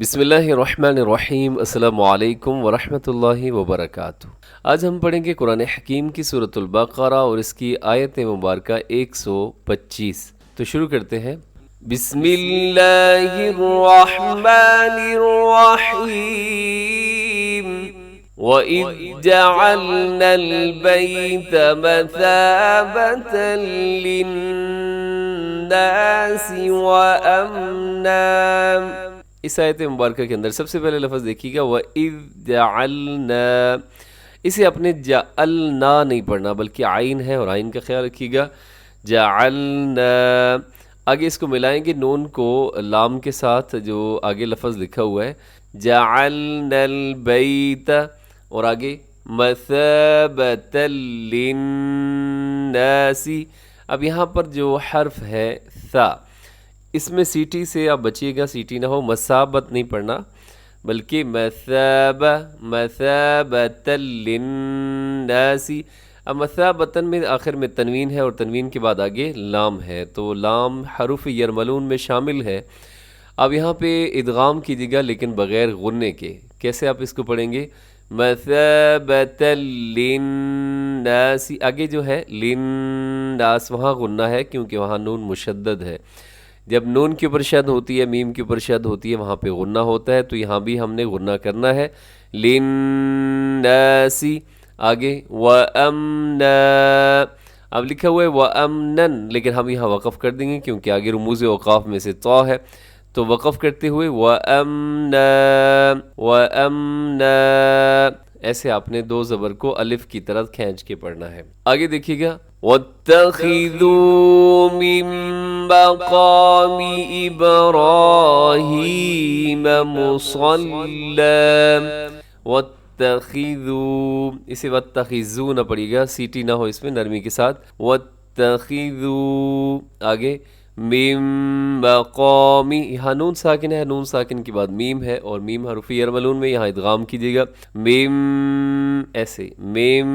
بسم اللہ الرحمن الرحیم۔ السلام علیکم ورحمۃ اللہ وبرکاتہ۔ آج ہم پڑھیں گے قرآن حکیم کی سورۃ البقرہ اور اس کی آیت مبارکہ 125۔ تو شروع کرتے ہیں۔ بسم اللہ الرحمن الرحیم۔ وَإِذْ جَعَلْنَا الْبَيْتَ مَثَابَةً لِلنَّاسِ وَأَمْنًا۔ اس آیت مبارکہ کے اندر سب سے پہلے لفظ دیکھیے گا وَإِذْ جَعَلْنَا، اسے اپنے جعلنا نہیں پڑھنا بلکہ عین ہے اور عین کا خیال رکھیے گا۔ جعلنا، آگے اس کو ملائیں گے نون کو لام کے ساتھ جو آگے لفظ لکھا ہوا ہے جعلنا البیت، اور آگے مثابۃ للناس۔ اب یہاں پر جو حرف ہے ثا، اس میں سیٹی سے آپ بچیے گا، سیٹی نہ ہو، مثابت نہیں پڑھنا بلکہ مثابۃ للناس۔ اب مثابتن میں آخر میں تنوین ہے اور تنوین کے بعد آگے لام ہے، تو لام حروف یرملون میں شامل ہے۔ اب یہاں پہ ادغام کیجیے گا لیکن بغیر غننے کے۔ کیسے آپ اس کو پڑھیں گے؟ مثابۃ للناس، آگے جو ہے للناس وہاں غنہ ہے کیونکہ وہاں نون مشدد ہے۔ جب نون کے اوپر شد ہوتی ہے، میم کے اوپر شد ہوتی ہے، وہاں پہ غنہ ہوتا ہے، تو یہاں بھی ہم نے غنہ کرنا ہے۔ للناس، آگے وَأَمْنًا، اب لکھا ہوا ہے وَأَمْنًا لیکن ہم یہاں وقف کر دیں گے کیونکہ آگے رموز اوقاف میں سے طا ہے، تو وقف کرتے ہوئے وَأَمْنًا وَأَمْنًا، ایسے آپ نے دو زبر کو الف کی طرح کھینچ کے پڑھنا ہے۔ آگے دیکھیے گا وَاتَّخِذُوا مِن مَّقَامِ إِبْرَاهِيمَ مُصَلًّى۔ وَاتَّخِذُوا، اسے وَاتَّخِذُوا نہ پڑھیے گا، سیٹی نہ ہو اس میں، نرمی کے ساتھ۔ وَاتَّخِذُوا، آگے مِن مَّقَامِ، یہاں نون ساکن ہے، نون ساکن کے بعد میم ہے اور میم حروف یرملون میں یہاں ادغام کیجیے گا۔ مِن، ایسے مِن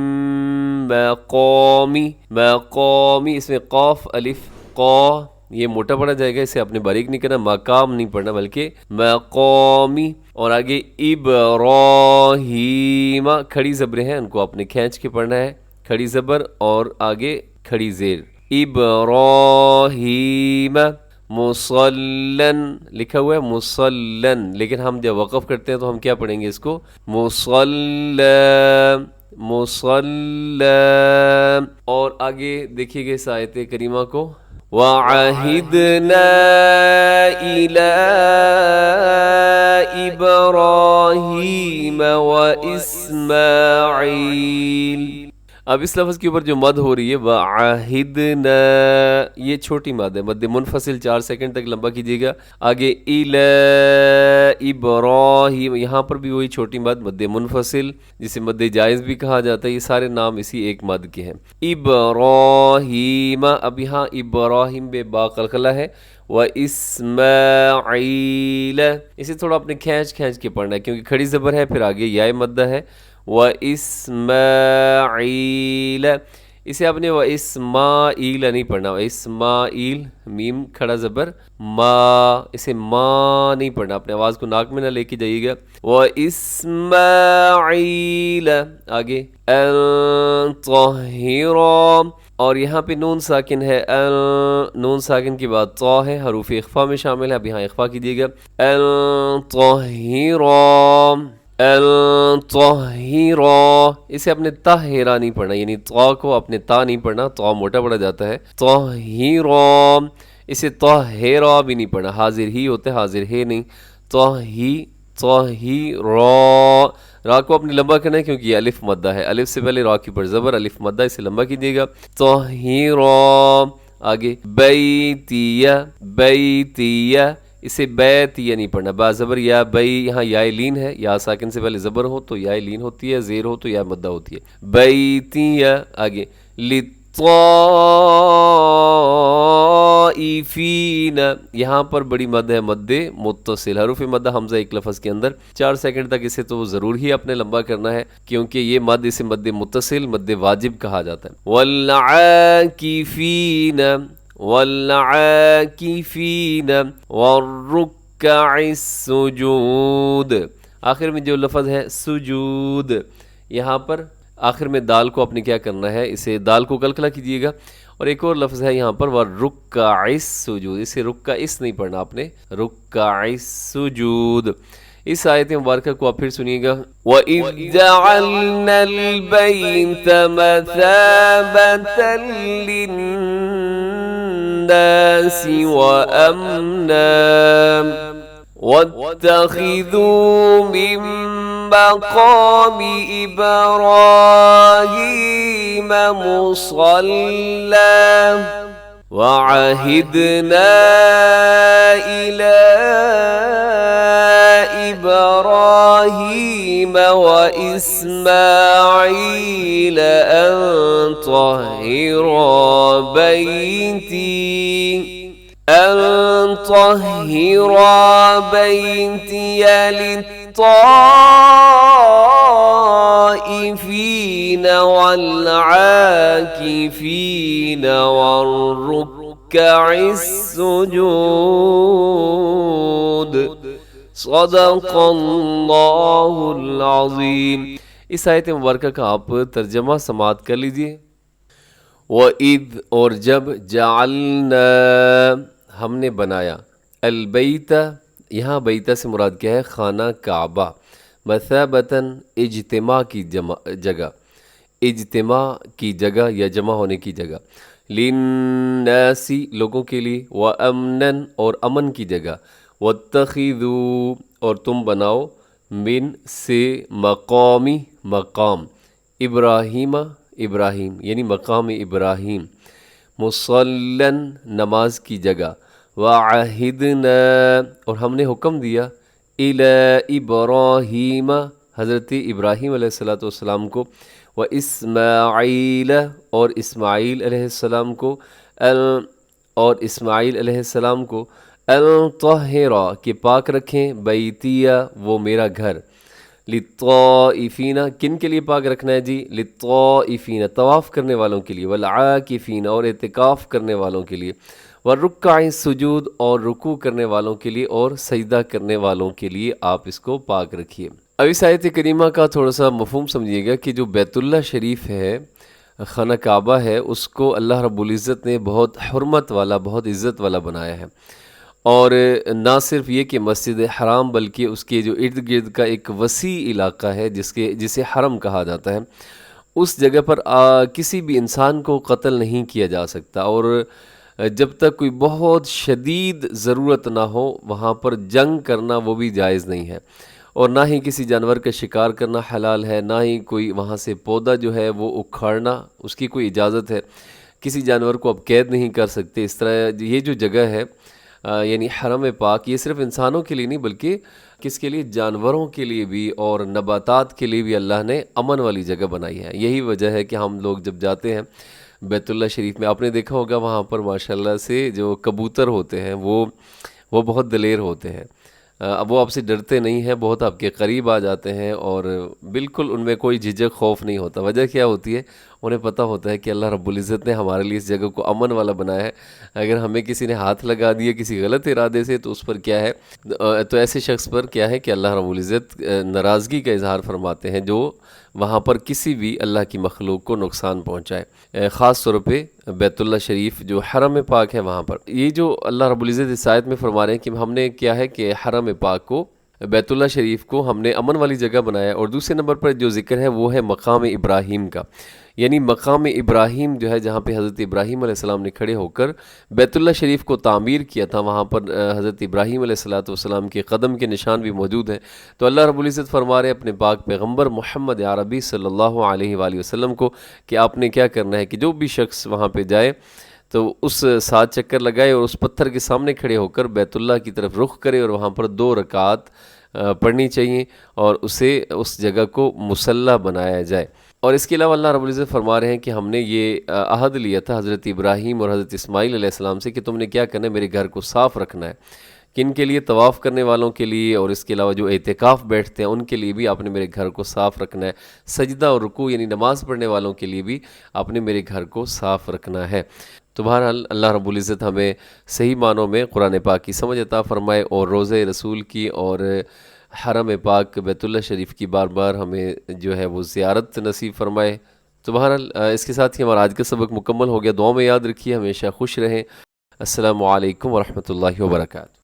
مَّقَامِ، مَقَامِ، اس میں قاف الف قا یہ موٹا پڑا جائے گا، اسے آپ نے باریک نہیں کرنا، مقام نہیں پڑھنا بلکہ مقامی، اور آگے ابراہیم، کھڑی زبریں ہیں ان کو آپ نے کھینچ کے پڑھنا ہے، کھڑی زبر اور آگے کھڑی زیر۔ ابراہیم مصلن، لکھا ہوا ہے مصلن لیکن ہم جب وقف کرتے ہیں تو ہم کیا پڑھیں گے اس کو؟ مصلن مصلن۔ اور آگے دیکھیے گا اس آیت کریمہ کو وَعَهِدْنَا إِلَىٰ إِبْرَاهِيمَ وَإِسْمَاعِيلَ۔ اب اس لفظ کے اوپر جو مد ہو رہی ہے وَعَهِدْنَا، یہ چھوٹی مد ہے، مد منفصل 4 سیکنڈ تک لمبا کیجیے گا۔ آگے إِلَىٰ إِبْرَاهِيمَ، یہاں پر بھی وہی چھوٹی مد، مد منفصل جسے مد جائز بھی کہا جاتا ہے، یہ سارے نام اسی ایک مد کے ہیں۔ ابراہیم، اب یہاں ابراہیم بے با قلقلہ ہے، وَإِسْمَاعِيلَ، اسے تھوڑا اپنے کھینچ کے پڑھنا ہے کیونکہ کھڑی زبر ہے، پھر آگے یا مدہ ہے۔ وَإِسْمَاعِيلَ، اسے آپ نے وَإِسْمَاعِيلَ نہیں پڑھنا، وَإِسْمَاعِيل میم کھڑا زبر ما، اسے ما نہیں پڑھنا، اپنے آواز کو ناک میں نہ لے کے جائیے گا۔ وَإِسْمَاعِيلَ، آگے أَن طَهِّرَ، اور یہاں پہ نون ساکن ہے، نون ساکن کے بعد طا ہے، حروف اخفا میں شامل ہے، اب یہاں اخفا کیجیے گا۔ أَن طَهِّرَ أَن طَهِّرَ، اسے اپنے طاہرہ نہیں پڑھنا، یعنی طا کو اپنے تا نہیں پڑھنا، طا موٹا پڑا جاتا ہے۔ طَهِّرَ، اسے طاہرہ بھی نہیں پڑھنا، حاضر ہی ہوتے حاضر ہے نہیں، طَهِّرَ، را کو اپنے لمبا کرنا ہے کیونکہ یہ الف مدہ ہے، الف سے پہلے را کے اوپر زبر، الف مدہ، اسے لمبا کیجیے گا۔ طَهِرَ، آگے بیتیہ بیتیہ، اسے بیتیہ نہیں پڑھنا، با زبر یا بئی، یہاں یا لین ہے، یا ساکن سے پہلے زبر ہو تو یا لین ہوتی ہے، زیر ہو تو یا مدہ ہوتی ہے۔ بیتیہ، آگے للطائفین، یہاں پر بڑی مد ہے، مد متصل، حروف مدہ حمزہ ایک لفظ کے اندر 4 سیکنڈ تک اسے تو ضرور ہی اپنے لمبا کرنا ہے کیونکہ یہ مد، اسے مد متصل، مد واجب کہا جاتا ہے۔ والعاکفین والعاکفین والرکع والرکع السجود. آخر میں جو لفظ ہے سجود، یہاں پر آخر میں دال کو آپ نے کیا کرنا ہے، اسے دال کو کلکلا کیجیے گا. اور ایک اور لفظ ہے یہاں پر والرکع السجود، اسے رکع اس نہیں پڑھنا آپ نے، رکع السجود. اس آیت مبارکہ کو آپ پھر سنیے گا. وَإِذْ جَعَلْنَا الْبَيْتَ مَثَابَةً لِلنَّاسِ وَأَمْنًا وَاتَّخِذُوا مِن مَّقَامِ إِبْرَاهِيمَ مُصَلًّى وَعَهِدْنَا إِلَىٰ إِبْرَاهِيمَ وَإِسْمَاعِيلَ أَن طَهِّرَا بَيْتِيَ لِلطَّائِفِينَ وَالْعَاكِفِينَ وَالرُّكَّعِ السُّجُودِ. صدق اللہ العظیم. اس آیت مبارکہ کا آپ ترجمہ سماعت کر لیجئے. وَإِذْ اور جب جعلنا ہم نے بنایا، البیت یہاں بیتہ سے مراد کیا ہے، خانہ کعبہ، مثابتاً اجتماع کی جگہ، اجتماع کی جگہ یا جمع ہونے کی جگہ، للناسی لوگوں کے لیے، وامناً اور امن کی جگہ، واتخذوا اور تم بناؤ، من سے مقامی مقام، ابراہیم ابراہیم یعنی مقام ابراہیم، مصلاً نماز کی جگہ، وعہدنا اور ہم نے حکم دیا، الی ابراہیم حضرت ابراہیم علیہ السلام کو، واسماعیل اور اسماعیل علیہ السلام کو، اور اسماعیل علیہ السلام کو، الطاہرہ کہ پاک رکھیں، بیتیہ وہ میرا گھر، للطائفین کن کے لیے پاک رکھنا ہے جی، للطائفین طواف کرنے والوں کے لیے، والعاکفین اور اعتکاف کرنے والوں کے لیے، والرکع السجود اور رکوع کرنے والوں کے لیے اور سجدہ کرنے والوں کے لیے آپ اس کو پاک رکھیے. اب اس آیت کریمہ کا تھوڑا سا مفہوم سمجھیے گا کہ جو بیت اللہ شریف ہے، خانہ کعبہ ہے، اس کو اللہ رب العزت نے بہت حرمت والا، بہت عزت والا بنایا ہے. اور نہ صرف یہ کہ مسجد حرام بلکہ اس کے جو ارد گرد کا ایک وسیع علاقہ ہے جسے حرم کہا جاتا ہے، اس جگہ پر کسی بھی انسان کو قتل نہیں کیا جا سکتا، اور جب تک کوئی بہت شدید ضرورت نہ ہو وہاں پر جنگ کرنا وہ بھی جائز نہیں ہے، اور نہ ہی کسی جانور کا شکار کرنا حلال ہے، نہ ہی کوئی وہاں سے پودا جو ہے وہ اکھاڑنا اس کی کوئی اجازت ہے. کسی جانور کو آپ قید نہیں کر سکتے. اس طرح یہ جو جگہ ہے یعنی حرم پاک، یہ صرف انسانوں کے لیے نہیں بلکہ کس کے لیے، جانوروں کے لیے بھی اور نباتات کے لیے بھی اللہ نے امن والی جگہ بنائی ہے. یہی وجہ ہے کہ ہم لوگ جب جاتے ہیں بیت اللہ شریف میں، آپ نے دیکھا ہوگا وہاں پر ماشاءاللہ سے جو کبوتر ہوتے ہیں وہ بہت دلیر ہوتے ہیں. اب وہ آپ سے ڈرتے نہیں ہیں، بہت آپ کے قریب آ جاتے ہیں اور بالکل ان میں کوئی جھجک خوف نہیں ہوتا. وجہ کیا ہوتی ہے، انہیں پتہ ہوتا ہے کہ اللہ رب العزت نے ہمارے لیے اس جگہ کو امن والا بنایا ہے. اگر ہمیں کسی نے ہاتھ لگا دیا کسی غلط ارادے سے تو اس پر کیا ہے، تو ایسے شخص پر کیا ہے کہ اللہ رب العزت ناراضگی کا اظہار فرماتے ہیں جو وہاں پر کسی بھی اللہ کی مخلوق کو نقصان پہنچائے، خاص طور پہ بیت اللہ شریف جو حرم پاک ہے وہاں پر. یہ جو اللہ رب العزت اس آیت میں فرما رہے ہیں کہ ہم نے کیا ہے کہ حرم پاک کو، بیت اللہ شریف کو ہم نے امن والی جگہ بنایا. اور دوسرے نمبر پر جو ذکر ہے وہ ہے مقام ابراہیم کا، یعنی مقام ابراہیم جو ہے جہاں پہ حضرت ابراہیم علیہ السلام نے کھڑے ہو کر بیت اللہ شریف کو تعمیر کیا تھا، وہاں پر حضرت ابراہیم علیہ السلام کے قدم کے نشان بھی موجود ہیں. تو اللہ رب العزت فرما رہے اپنے پاک پیغمبر محمد عربی صلی اللہ علیہ وآلہ وسلم کو کہ آپ نے کیا کرنا ہے کہ جو بھی شخص وہاں پہ جائے تو اس 7 چکر لگائے اور اس پتھر کے سامنے کھڑے ہو کر بیت اللہ کی طرف رخ کرے اور وہاں پر 2 رکعات پڑھنی چاہیے اور اسے اس جگہ کو مصلی بنایا جائے. اور اس کے علاوہ اللہ رب العزت فرما رہے ہیں کہ ہم نے یہ عہد لیا تھا حضرت ابراہیم اور حضرت اسماعیل علیہ السلام سے کہ تم نے کیا کرنا ہے، میرے گھر کو صاف رکھنا ہے. کن کے لیے؟ طواف کرنے والوں کے لیے، اور اس کے علاوہ جو اعتکاف بیٹھتے ہیں ان کے لیے بھی آپ نے میرے گھر کو صاف رکھنا ہے. سجدہ اور رکوع یعنی نماز پڑھنے والوں کے لیے بھی آپ نے میرے گھر کو صاف رکھنا ہے. تو بہرحال اللہ رب العزت ہمیں صحیح معنوں میں قرآن پاک کی سمجھ عطا فرمائے، اور روضہ رسول کی اور حرم پاک بیت اللہ شریف کی بار بار ہمیں جو ہے وہ زیارت نصیب فرمائے۔ تو بہرحال اس کے ساتھ ہی ہمارا آج کا سبق مکمل ہو گیا۔ دعاؤں میں یاد رکھیے، ہمیشہ خوش رہیں۔ السلام علیکم ورحمۃ اللہ وبرکاتہ۔